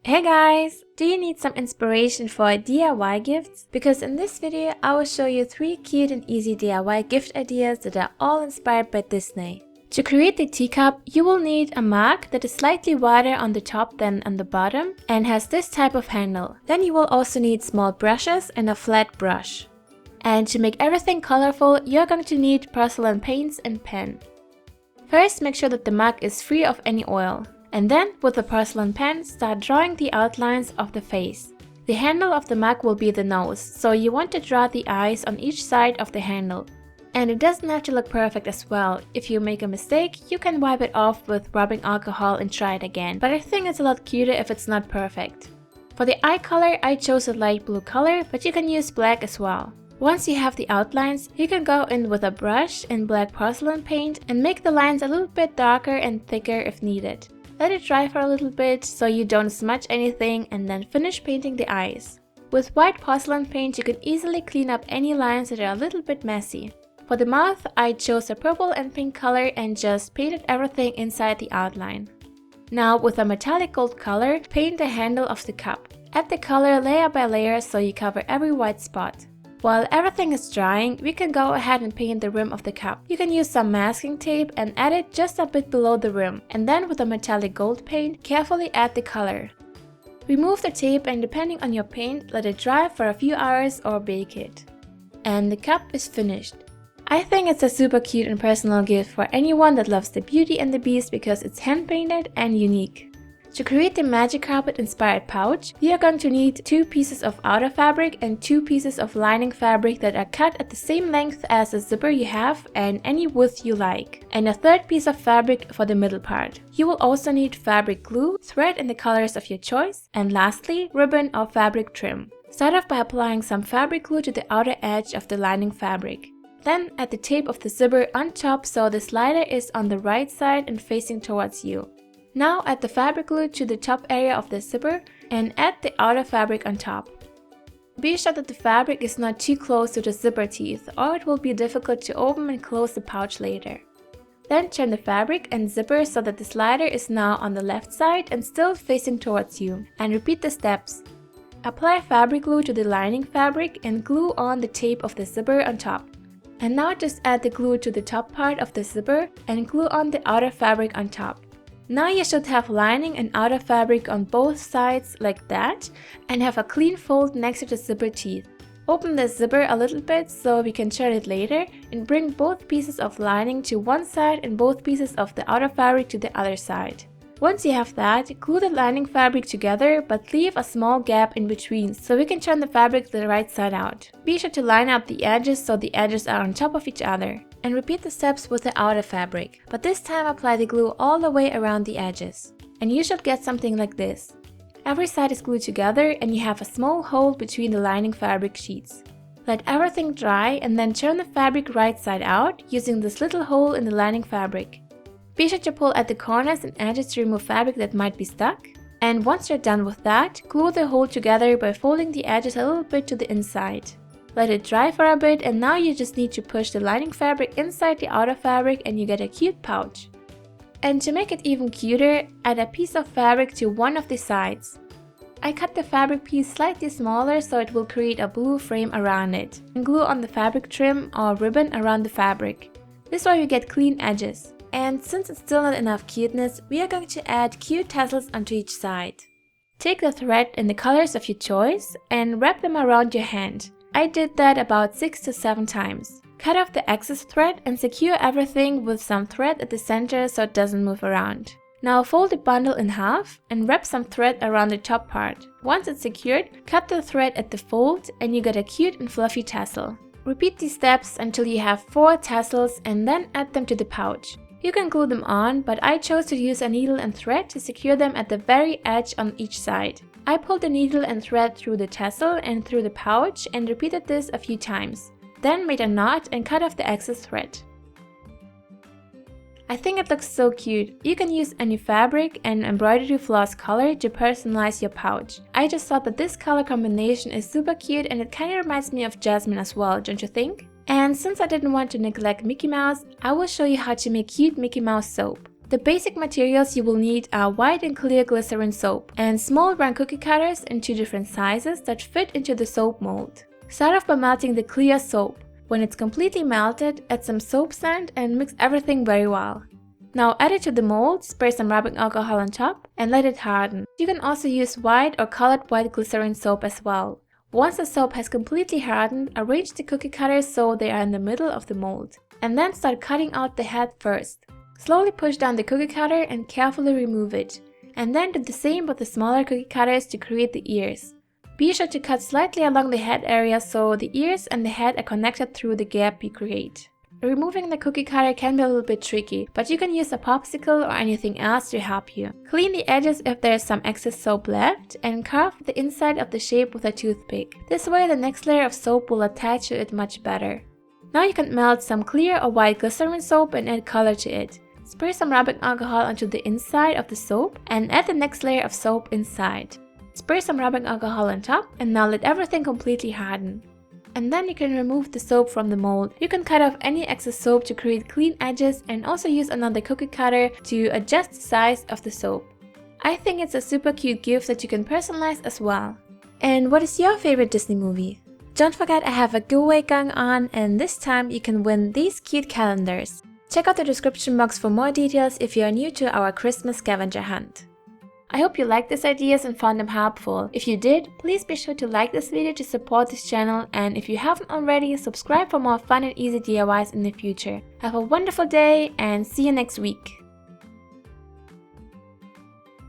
Hey guys! Do you need some inspiration for DIY gifts? Because in this video I will show you 3 cute and easy DIY gift ideas that are all inspired by Disney. To create the teacup, you will need a mug that is slightly wider on the top than on the bottom and has this type of handle. Then you will also need small brushes and a flat brush. And to make everything colorful, you're going to need porcelain paints and pen. First, make sure that the mug is free of any oil. And then, with the porcelain pen, start drawing the outlines of the face. The handle of the mug will be the nose, so you want to draw the eyes on each side of the handle. And it doesn't have to look perfect as well. If you make a mistake, you can wipe it off with rubbing alcohol and try it again. But I think it's a lot cuter if it's not perfect. For the eye color, I chose a light blue color, but you can use black as well. Once you have the outlines, you can go in with a brush and black porcelain paint and make the lines a little bit darker and thicker if needed. Let it dry for a little bit so you don't smudge anything, and then finish painting the eyes. With white porcelain paint you can easily clean up any lines that are a little bit messy. For the mouth, I chose a purple and pink color and just painted everything inside the outline. Now with a metallic gold color, paint the handle of the cup. Add the color layer by layer so you cover every white spot. While everything is drying, we can go ahead and paint the rim of the cup. You can use some masking tape and add it just a bit below the rim, and then with a metallic gold paint, carefully add the color. Remove the tape and depending on your paint, let it dry for a few hours or bake it. And the cup is finished. I think it's a super cute and personal gift for anyone that loves the Beauty and the Beast because it's hand painted and unique. To create the Magic Carpet inspired pouch, we are going to need 2 pieces of outer fabric and 2 pieces of lining fabric that are cut at the same length as the zipper you have and any width you like, and a third piece of fabric for the middle part. You will also need fabric glue, thread in the colors of your choice, and lastly, ribbon or fabric trim. Start off by applying some fabric glue to the outer edge of the lining fabric. Then add the tape of the zipper on top so the slider is on the right side and facing towards you. Now add the fabric glue to the top area of the zipper and add the outer fabric on top. Be sure that the fabric is not too close to the zipper teeth or it will be difficult to open and close the pouch later. Then turn the fabric and zipper so that the slider is now on the left side and still facing towards you, and repeat the steps. Apply fabric glue to the lining fabric and glue on the tape of the zipper on top. And now just add the glue to the top part of the zipper and glue on the outer fabric on top. Now you should have lining and outer fabric on both sides like that and have a clean fold next to the zipper teeth. Open the zipper a little bit so we can turn it later and bring both pieces of lining to one side and both pieces of the outer fabric to the other side. Once you have that, glue the lining fabric together but leave a small gap in between so we can turn the fabric the right side out. Be sure to line up the edges so the edges are on top of each other. And repeat the steps with the outer fabric, but this time apply the glue all the way around the edges. And you should get something like this. Every side is glued together and you have a small hole between the lining fabric sheets. Let everything dry and then turn the fabric right side out using this little hole in the lining fabric. Be sure to pull at the corners and edges to remove fabric that might be stuck. And once you're done with that, glue the hole together by folding the edges a little bit to the inside. Let it dry for a bit and now you just need to push the lining fabric inside the outer fabric and you get a cute pouch. And to make it even cuter, add a piece of fabric to one of the sides. I cut the fabric piece slightly smaller so it will create a blue frame around it, and glue on the fabric trim or ribbon around the fabric. This way you get clean edges. And since it's still not enough cuteness, we are going to add cute tassels onto each side. Take the thread in the colors of your choice and wrap them around your hand. I did that about 6 to 7 times. Cut off the excess thread and secure everything with some thread at the center so it doesn't move around. Now fold the bundle in half and wrap some thread around the top part. Once it's secured, cut the thread at the fold and you get a cute and fluffy tassel. Repeat these steps until you have 4 tassels and then add them to the pouch. You can glue them on, but I chose to use a needle and thread to secure them at the very edge on each side. I pulled the needle and thread through the tassel and through the pouch and repeated this a few times. Then made a knot and cut off the excess thread. I think it looks so cute. You can use any fabric and embroidery floss color to personalize your pouch. I just thought that this color combination is super cute and it kind of reminds me of Jasmine as well, don't you think? And since I didn't want to neglect Mickey Mouse, I will show you how to make cute Mickey Mouse soap. The basic materials you will need are white and clear glycerin soap and small round cookie cutters in 2 different sizes that fit into the soap mold. Start off by melting the clear soap. When it's completely melted, add some soap sand and mix everything very well. Now add it to the mold, spray some rubbing alcohol on top and let it harden. You can also use white or colored white glycerin soap as well. Once the soap has completely hardened, arrange the cookie cutters so they are in the middle of the mold. And then start cutting out the head first. Slowly push down the cookie cutter and carefully remove it. And then do the same with the smaller cookie cutters to create the ears. Be sure to cut slightly along the head area so the ears and the head are connected through the gap you create. Removing the cookie cutter can be a little bit tricky, but you can use a popsicle or anything else to help you. Clean the edges if there is some excess soap left and carve the inside of the shape with a toothpick. This way the next layer of soap will attach to it much better. Now you can melt some clear or white glycerin soap and add color to it. Spray some rubbing alcohol onto the inside of the soap and add the next layer of soap inside. Spray some rubbing alcohol on top and now let everything completely harden. And then you can remove the soap from the mold. You can cut off any excess soap to create clean edges and also use another cookie cutter to adjust the size of the soap. I think it's a super cute gift that you can personalize as well. And what is your favorite Disney movie? Don't forget I have a giveaway going on and this time you can win these cute calendars. Check out the description box for more details if you are new to our Christmas scavenger hunt. I hope you liked these ideas and found them helpful. If you did, please be sure to like this video to support this channel, and if you haven't already, subscribe for more fun and easy DIYs in the future. Have a wonderful day and see you next week!